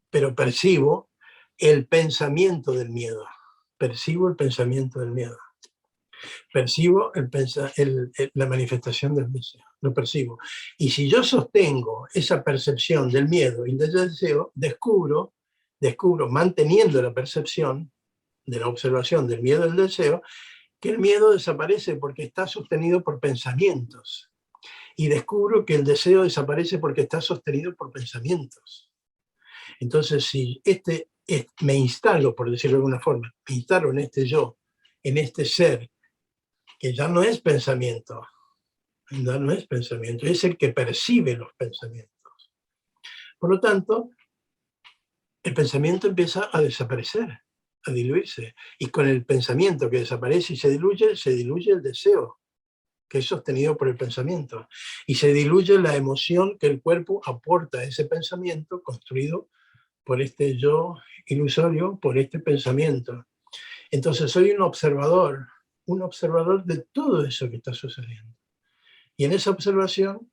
pero percibo el pensamiento del miedo. Percibo el pensamiento del miedo. Percibo la manifestación del deseo. Lo percibo. Y si yo sostengo esa percepción del miedo y del deseo, descubro, manteniendo la percepción de la observación del miedo y del deseo, que el miedo desaparece porque está sostenido por pensamientos. Y descubro que el deseo desaparece porque está sostenido por pensamientos. Entonces, si me instalo, por decirlo de alguna forma, me instalo en este yo, en este ser, que ya no es pensamiento, es el que percibe los pensamientos. Por lo tanto, el pensamiento empieza a desaparecer, a diluirse. Y con el pensamiento que desaparece y se diluye el deseo, que es sostenido por el pensamiento. Y se diluye la emoción que el cuerpo aporta a ese pensamiento construido por este yo ilusorio, por este pensamiento. Entonces soy un observador de todo eso que está sucediendo. Y en esa observación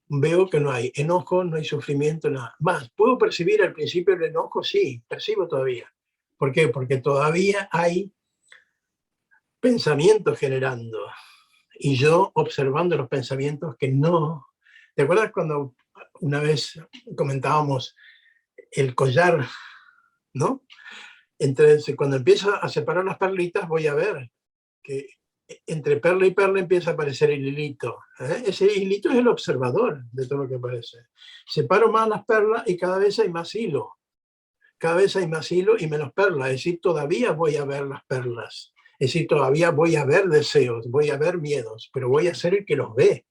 veo que no hay enojo, no hay sufrimiento, nada. Más, ¿puedo percibir al principio el enojo? Sí, percibo todavía. ¿Por qué? Porque todavía hay pensamientos generando. Y yo observando los pensamientos que no... ¿Te acuerdas cuando una vez comentábamos el collar, ¿no? Entonces, cuando empiezo a separar las perlitas, voy a ver que entre perla y perla empieza a aparecer el hilito. Ese hilito es el observador de todo lo que aparece. Separo más las perlas y cada vez hay más hilo. Cada vez hay más hilo y menos perlas. Es decir, todavía voy a ver las perlas. Es decir, todavía voy a ver deseos, voy a ver miedos, pero voy a ser el que los ve.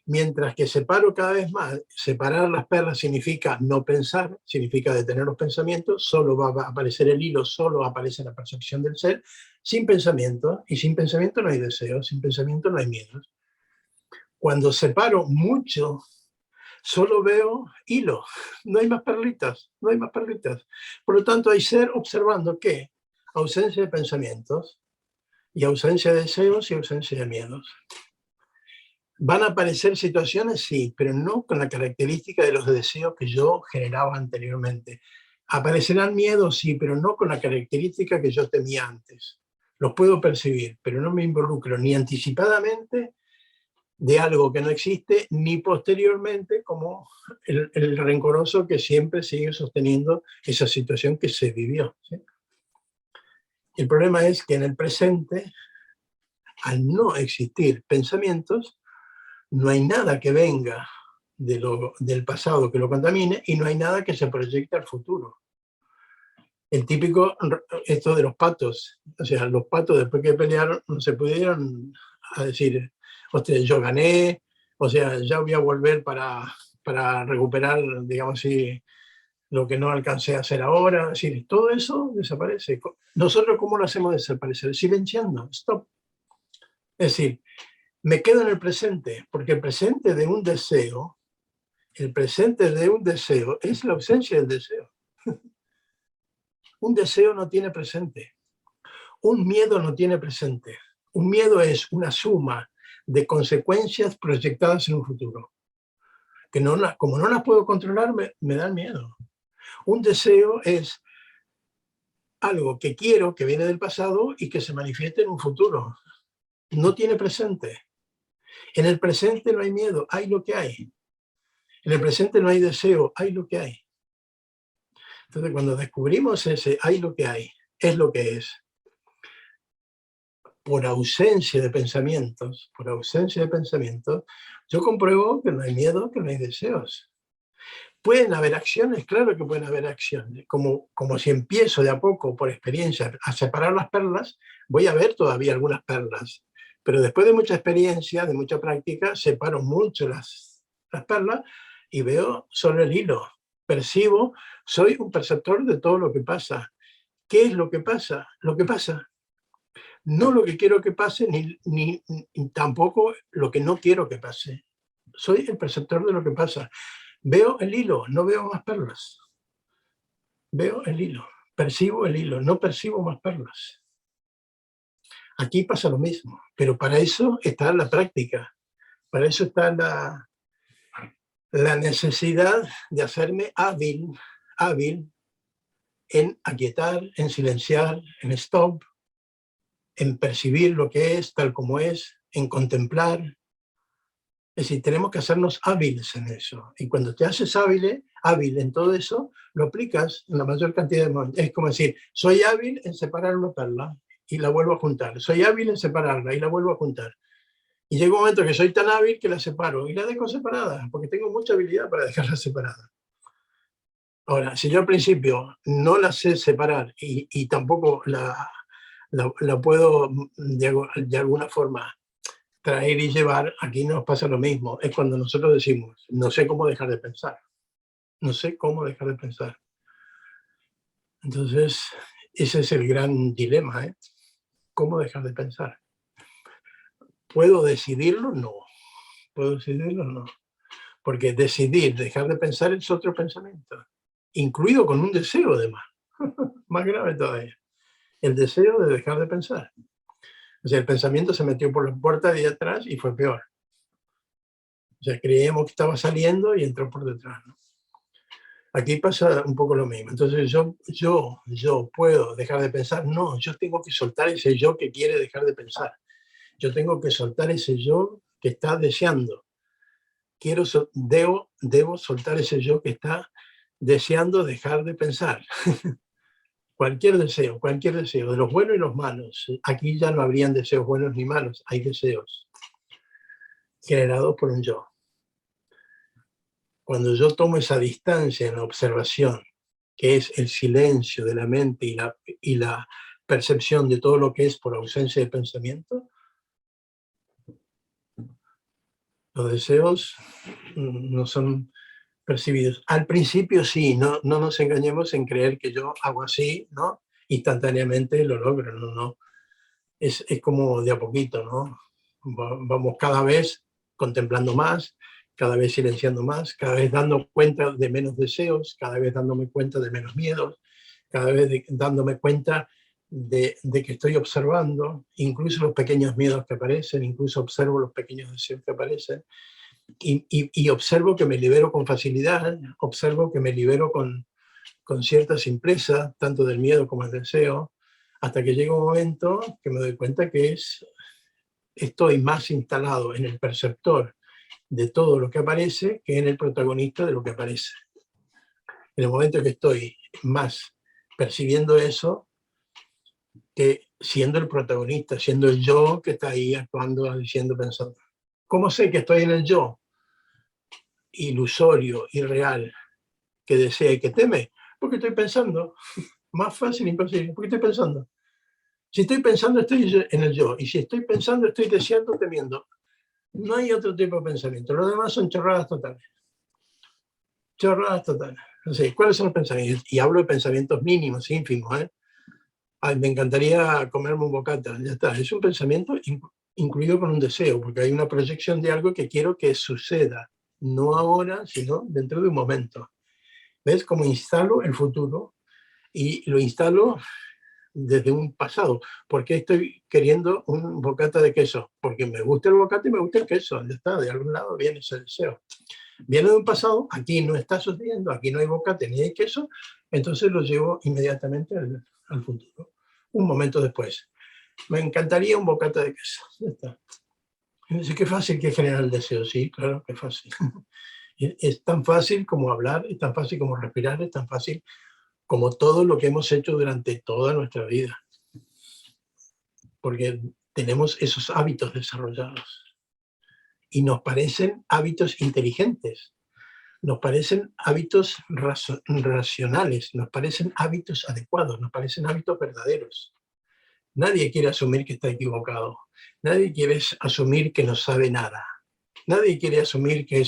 Mientras que separo cada vez más, separar las perlas significa no pensar, significa detener los pensamientos, solo va a aparecer el hilo, solo aparece la percepción del ser, sin pensamiento, y sin pensamiento no hay deseo, sin pensamiento no hay miedos. Cuando separo mucho, solo veo hilo, no hay más perlitas, no hay más perlitas. Por lo tanto, hay ser observando que ausencia de pensamientos, y ausencia de deseos y ausencia de miedos. ¿Van a aparecer situaciones? Sí, pero no con la característica de los deseos que yo generaba anteriormente. Aparecerán miedos, sí, pero no con la característica que yo tenía antes. Los puedo percibir, pero no me involucro ni anticipadamente de algo que no existe, ni posteriormente como el rencoroso que siempre sigue sosteniendo esa situación que se vivió, ¿sí? El problema es que en el presente, al no existir pensamientos, no hay nada que venga del pasado que lo contamine y no hay nada que se proyecte al futuro. El típico, esto de los patos, o sea, los patos después que pelearon no se pudieron a decir, hostia, yo gané, o sea, ya voy a volver para recuperar, digamos así, lo que no alcancé a hacer ahora. Es decir, todo eso desaparece. ¿Nosotros cómo lo hacemos desaparecer? Silenciando, stop. Es decir, me quedo en el presente, porque el presente de un deseo, el presente de un deseo es la ausencia del deseo. Un deseo no tiene presente. Un miedo no tiene presente. Un miedo es una suma de consecuencias proyectadas en un futuro. Que no, como no las puedo controlar, me dan miedo. Un deseo es algo que quiero, que viene del pasado y que se manifieste en un futuro. No tiene presente. En el presente no hay miedo, hay lo que hay. En el presente no hay deseo, hay lo que hay. Entonces, cuando descubrimos ese hay lo que hay, es lo que es, por ausencia de pensamientos, yo compruebo que no hay miedo, que no hay deseos. ¿Pueden haber acciones? Claro que pueden haber acciones. Como si empiezo de a poco, por experiencia, a separar las perlas, voy a ver todavía algunas perlas. Pero después de mucha experiencia, de mucha práctica, separo mucho las perlas y veo solo el hilo. Percibo, soy un perceptor de todo lo que pasa. ¿Qué es lo que pasa? Lo que pasa. No lo que quiero que pase, ni tampoco lo que no quiero que pase. Soy el perceptor de lo que pasa. Veo el hilo, no veo más perlas. Veo el hilo, percibo el hilo, no percibo más perlas. Aquí pasa lo mismo, pero para eso está la práctica, para eso está la necesidad de hacerme hábil en aquietar, en silenciar, en stop, en percibir lo que es tal como es, en contemplar. Es decir, tenemos que hacernos hábiles en eso. Y cuando te haces hábil en todo eso, lo aplicas en la mayor cantidad de momentos. Es como decir, soy hábil en separar una perla y la vuelvo a juntar. Soy hábil en separarla y la vuelvo a juntar. Y llega un momento que soy tan hábil que la separo y la dejo separada, porque tengo mucha habilidad para dejarla separada. Ahora, si yo al principio no la sé separar y tampoco la puedo de alguna forma traer y llevar, aquí nos pasa lo mismo. Es cuando nosotros decimos, no sé cómo dejar de pensar. No sé cómo dejar de pensar. Entonces, ese es el gran dilema, ¿eh? ¿Cómo dejar de pensar? ¿Puedo decidirlo? No. ¿Puedo decidirlo? No. Porque decidir dejar de pensar es otro pensamiento, incluido con un deseo además, más grave todavía. El deseo de dejar de pensar. O sea, el pensamiento se metió por la puerta de atrás y fue peor. O sea, creíamos que estaba saliendo y entró por detrás, ¿no? Aquí pasa un poco lo mismo. Entonces yo puedo dejar de pensar. No, yo tengo que soltar ese yo que quiere dejar de pensar. Yo tengo que soltar ese yo que está deseando. Debo soltar ese yo que está deseando dejar de pensar. Cualquier deseo, de los buenos y los malos. Aquí ya no habrían deseos buenos ni malos, hay deseos generados por un yo. Cuando yo tomo esa distancia en la observación, que es el silencio de la mente y la percepción de todo lo que es por ausencia de pensamiento, los deseos no son percibidos. Al principio sí, no nos engañemos en creer que yo hago así, ¿no? Instantáneamente lo logro, no. Es como de a poquito, ¿no? Vamos cada vez contemplando más, cada vez silenciando más, cada vez dando cuenta de menos deseos, cada vez dándome cuenta de menos miedos, cada vez dándome cuenta de que estoy observando incluso los pequeños miedos que aparecen, incluso observo los pequeños deseos que aparecen, y observo que me libero con facilidad, observo que me libero con cierta simpleza, tanto del miedo como del deseo, hasta que llega un momento que me doy cuenta que estoy más instalado en el perceptor de todo lo que aparece que en el protagonista de lo que aparece. En el momento que estoy más percibiendo eso que siendo el protagonista, siendo el yo que está ahí actuando, diciendo, pensando. ¿Cómo sé que estoy en el yo ilusorio, irreal, que desea y que teme? Porque estoy pensando. Más fácil, imposible. Porque estoy pensando. Si estoy pensando, estoy en el yo. Y si estoy pensando, estoy deseando, temiendo. No hay otro tipo de pensamiento. Los demás son chorradas totales. Chorradas totales. No sé, ¿cuáles son los pensamientos? Y hablo de pensamientos mínimos, ínfimos. Ay, me encantaría comerme un bocata. Ya está. Es un pensamiento incluido con un deseo, porque hay una proyección de algo que quiero que suceda. No ahora, sino dentro de un momento. ¿Ves cómo instalo el futuro? Y lo instalo desde un pasado. ¿Por qué estoy queriendo un bocata de queso? Porque me gusta el bocata y me gusta el queso. Ya está, de algún lado viene ese deseo. Viene de un pasado, aquí no está sucediendo, aquí no hay bocata ni hay queso, entonces lo llevo inmediatamente al futuro. Un momento después. Me encantaría un bocata de queso. Ya está. Y dice, qué fácil que es generar el deseo. Sí, claro, qué fácil. Es tan fácil como hablar, es tan fácil como respirar, es tan fácil como todo lo que hemos hecho durante toda nuestra vida. Porque tenemos esos hábitos desarrollados. Y nos parecen hábitos inteligentes, nos parecen hábitos racionales, nos parecen hábitos adecuados, nos parecen hábitos verdaderos. Nadie quiere asumir que está equivocado. Nadie quiere asumir que no sabe nada. Nadie quiere asumir que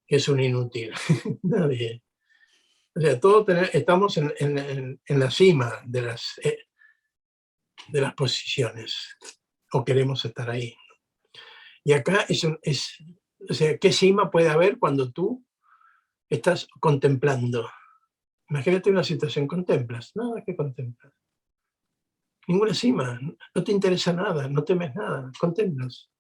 es un inútil. Nadie. O sea, todos estamos en la cima de las posiciones, o queremos estar ahí. Y acá o sea, ¿qué cima puede haber cuando tú estás contemplando? Imagínate una situación, contemplas, nada que contemplas. Ninguna cima, no te interesa nada, no temes nada, contemplas.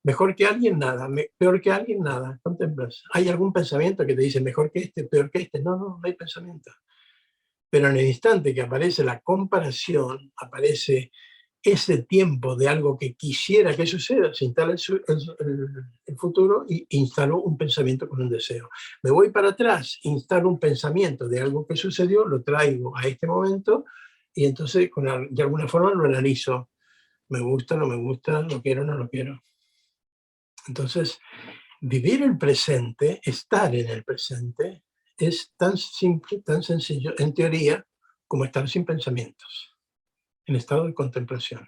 Mejor que alguien, nada, peor que alguien, nada, contemplas. ¿Hay algún pensamiento que te dice mejor que este, peor que este? No, no hay pensamiento. Pero en el instante que aparece la comparación, aparece ese tiempo de algo que quisiera que suceda, se instala el futuro y instalo un pensamiento con un deseo. Me voy para atrás, instalo un pensamiento de algo que sucedió, lo traigo a este momento y entonces de alguna forma lo analizo. Me gusta, no me gusta, lo quiero, no lo quiero. Entonces, vivir el presente, estar en el presente, es tan simple, tan sencillo, en teoría, como estar sin pensamientos, en estado de contemplación.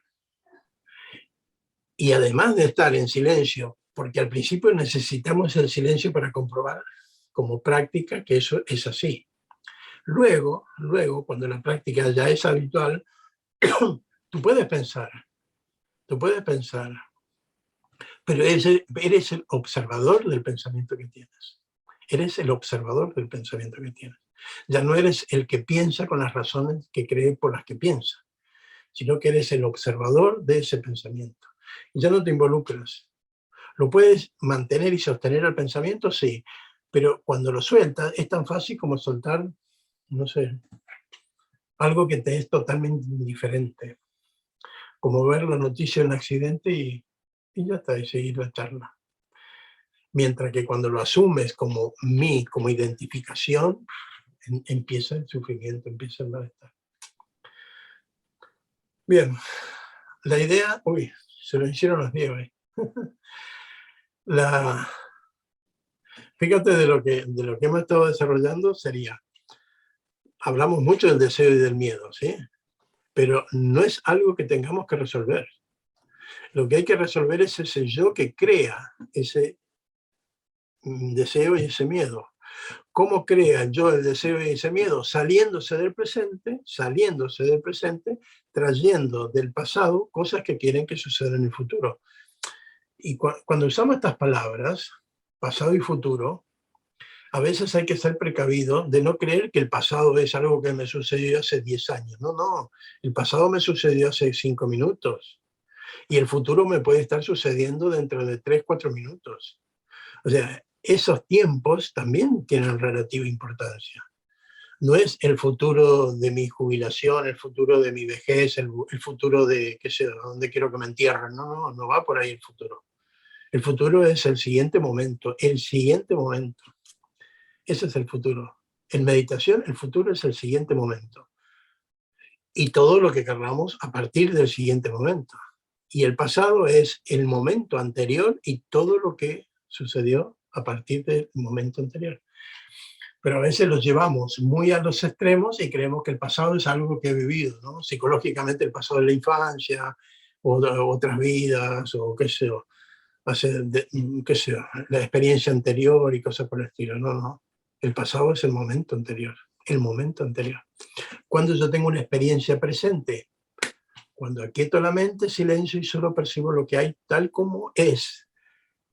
Y además de estar en silencio, porque al principio necesitamos el silencio para comprobar como práctica que eso es así. Luego, cuando la práctica ya es habitual, tú puedes pensar, pero eres el observador del pensamiento que tienes. Eres el observador del pensamiento que tienes. Ya no eres el que piensa con las razones que cree por las que piensa, sino que eres el observador de ese pensamiento. Y ya no te involucras. ¿Lo puedes mantener y sostener el pensamiento? Sí, pero cuando lo sueltas es tan fácil como soltar, no sé, algo que te es totalmente indiferente, como ver la noticia de un accidente y ya está, y seguir la charla. Mientras que cuando lo asumes como como identificación, empieza el sufrimiento, empieza el malestar. Bien, la idea, uy, se lo hicieron los 10 hoy. Fíjate de lo que hemos estado desarrollando sería, hablamos mucho del deseo y del miedo, ¿sí? Pero no es algo que tengamos que resolver. Lo que hay que resolver es ese yo que crea ese deseo y ese miedo. ¿Cómo crea yo el deseo y ese miedo? Saliéndose del presente, trayendo del pasado cosas que quieren que sucedan en el futuro. Y cuando usamos estas palabras, pasado y futuro, a veces hay que ser precavido de no creer que el pasado es algo que me sucedió hace 10 años. No, no, el pasado me sucedió hace 5 minutos y el futuro me puede estar sucediendo dentro de 3, 4 minutos. O sea, esos tiempos también tienen relativa importancia. No es el futuro de mi jubilación, el futuro de mi vejez, el futuro de, qué sé, dónde quiero que me entierren. No, no, no va por ahí el futuro. El futuro es el siguiente momento, el siguiente momento. Ese es el futuro. En meditación, el futuro es el siguiente momento. Y todo lo que queramos a partir del siguiente momento. Y el pasado es el momento anterior y todo lo que sucedió a partir del momento anterior. Pero a veces los llevamos muy a los extremos y creemos que el pasado es algo que he vivido, ¿no? Psicológicamente el pasado de la infancia, o otras vidas, o qué sé yo, qué sé yo, la experiencia anterior y cosas por el estilo. No, no. El pasado es el momento anterior, el momento anterior. Cuando yo tengo una experiencia presente, cuando aquieto la mente, silencio y solo percibo lo que hay tal como es,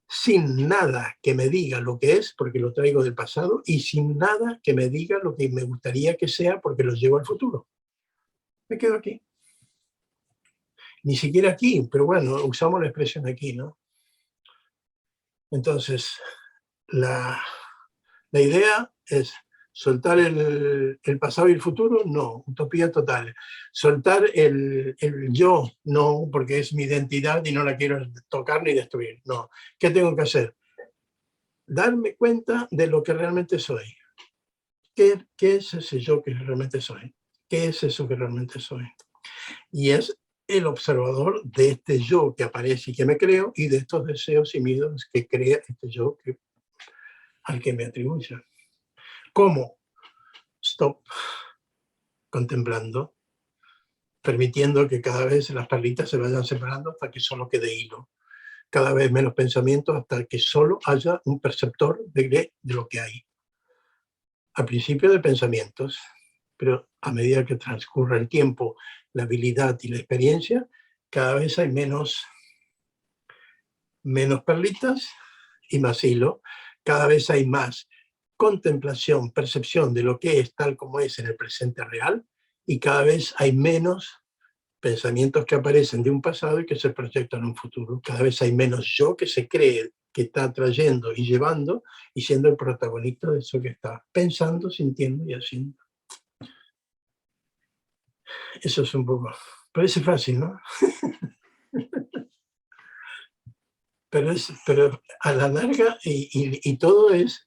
sin nada que me diga lo que es, porque lo traigo del pasado, y sin nada que me diga lo que me gustaría que sea, porque lo llevo al futuro. Me quedo aquí. Ni siquiera aquí, pero bueno, usamos la expresión aquí, ¿no? Entonces, la idea es soltar el pasado y el futuro, no, utopía total. Soltar el yo, no, porque es mi identidad y no la quiero tocar ni destruir, no. ¿Qué tengo que hacer? Darme cuenta de lo que realmente soy. ¿Qué es ese yo que realmente soy? ¿Qué es eso que realmente soy? Y es el observador de este yo que aparece y que me creo y de estos deseos y miedos que crea este yo al que me atribuye. ¿Cómo? Stop, contemplando, permitiendo que cada vez las perlitas se vayan separando hasta que solo quede hilo. Cada vez menos pensamientos hasta que solo haya un perceptor de lo que hay. Al principio de pensamientos, pero a medida que transcurre el tiempo, la habilidad y la experiencia, cada vez hay menos perlitas y más hilo. Cada vez hay más contemplación, percepción de lo que es tal como es en el presente real, y cada vez hay menos pensamientos que aparecen de un pasado y que se proyectan en un futuro. Cada vez hay menos yo que se cree que está trayendo y llevando y siendo el protagonista de eso que está pensando, sintiendo y haciendo. Eso es un poco... Parece fácil, ¿no? Pero a la larga, y todo es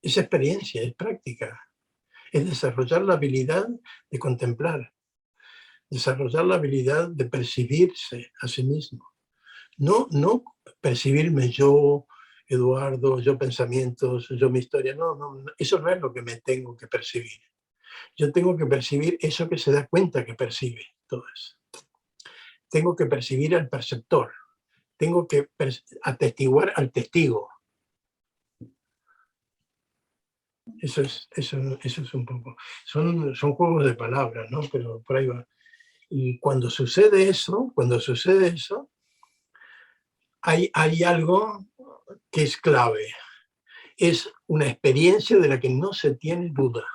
experiencia, es práctica. Es desarrollar la habilidad de contemplar, desarrollar la habilidad de percibirse a sí mismo. No percibirme yo, Eduardo, yo pensamientos, yo mi historia. No, eso no es lo que me tengo que percibir. Yo tengo que percibir eso que se da cuenta que percibe todo eso. Tengo que percibir al perceptor. Tengo que atestiguar al testigo. Eso es un poco. Son juegos de palabras, ¿no? Pero por ahí va. Y cuando sucede eso, hay algo que es clave. Es una experiencia de la que no se tiene duda.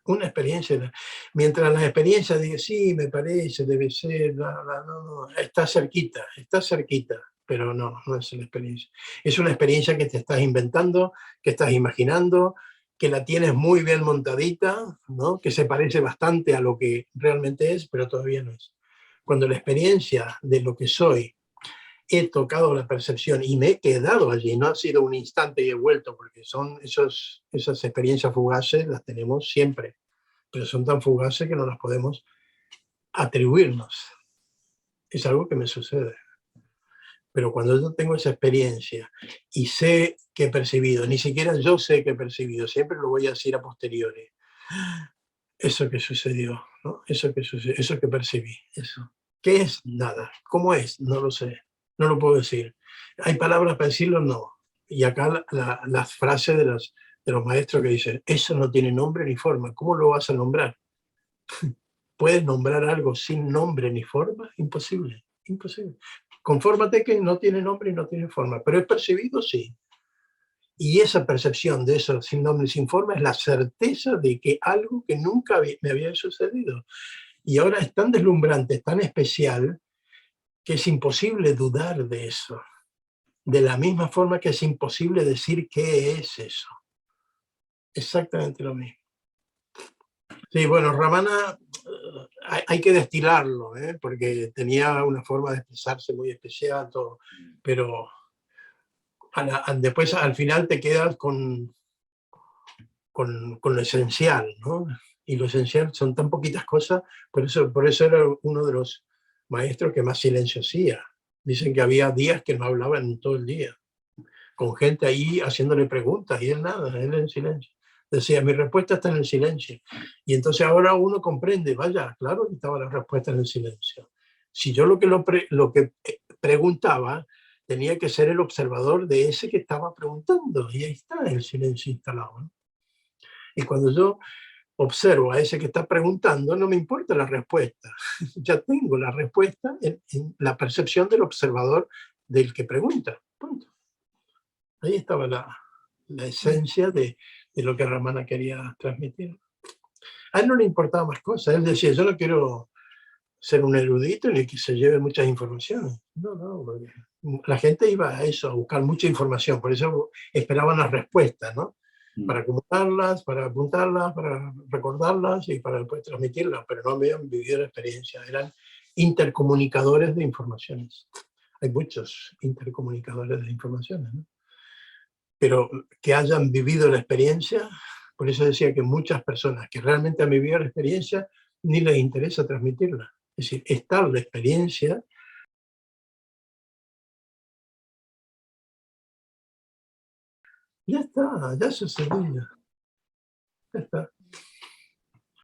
Una experiencia. Mientras las experiencias digan, sí, me parece, debe ser, no, está cerquita, pero no es una experiencia. Es una experiencia que te estás inventando, que estás imaginando, que la tienes muy bien montadita, ¿no? Que se parece bastante a lo que realmente es, pero todavía no es. Cuando la experiencia de lo que soy, he tocado la percepción y me he quedado allí, no ha sido un instante y he vuelto, porque son esas experiencias fugaces, las tenemos siempre, pero son tan fugaces que no las podemos atribuirnos. Es algo que me sucede. Pero cuando yo tengo esa experiencia y sé que he percibido, ni siquiera yo sé que he percibido, siempre lo voy a decir a posteriori, eso que sucedió, ¿no? Eso que percibí, eso. ¿Qué es? Nada. ¿Cómo es? No lo sé. No lo puedo decir. ¿Hay palabras para decirlo? No. Y acá las frases de los maestros que dicen, eso no tiene nombre ni forma. ¿Cómo lo vas a nombrar? ¿Puedes nombrar algo sin nombre ni forma? Imposible. imposible. Confórmate que no tiene nombre y no tiene forma, pero es percibido, sí. Y esa percepción de eso sin nombre y sin forma es la certeza de que algo que nunca me había sucedido. Y ahora es tan deslumbrante, es tan especial, que es imposible dudar de eso. De la misma forma que es imposible decir qué es eso. Exactamente lo mismo. Sí, bueno, Ramana hay que destilarlo, porque tenía una forma de expresarse muy especial, todo, pero después al final te quedas con lo esencial, ¿no? Y lo esencial son tan poquitas cosas, por eso era uno de los maestros que más silencio hacía. Dicen que había días que no hablaban todo el día, con gente ahí haciéndole preguntas y él nada, él en silencio. Decía, mi respuesta está en el silencio. Y entonces ahora uno comprende, vaya, claro que estaba la respuesta en el silencio. Si yo lo que preguntaba tenía que ser el observador de ese que estaba preguntando, y ahí está el silencio instalado, ¿no? Y cuando yo observo a ese que está preguntando, no me importa la respuesta. Ya tengo la respuesta en la percepción del observador del que pregunta. Punto. Ahí estaba la esencia de lo que Ramana quería transmitir. A él no le importaba más cosas. Él decía, yo no quiero ser un erudito ni que se lleve muchas informaciones. No, no, porque la gente iba a eso, a buscar mucha información. Por eso esperaban las respuestas, ¿no? Para acumularlas, para apuntarlas, para recordarlas y para después transmitirlas, pero no habían vivido la experiencia. Eran intercomunicadores de informaciones. Hay muchos intercomunicadores de informaciones, ¿no? Pero que hayan vivido la experiencia, por eso decía que muchas personas que realmente han vivido la experiencia ni les interesa transmitirla. Es decir, está la experiencia. Ya está, ya sucedió. Ya está.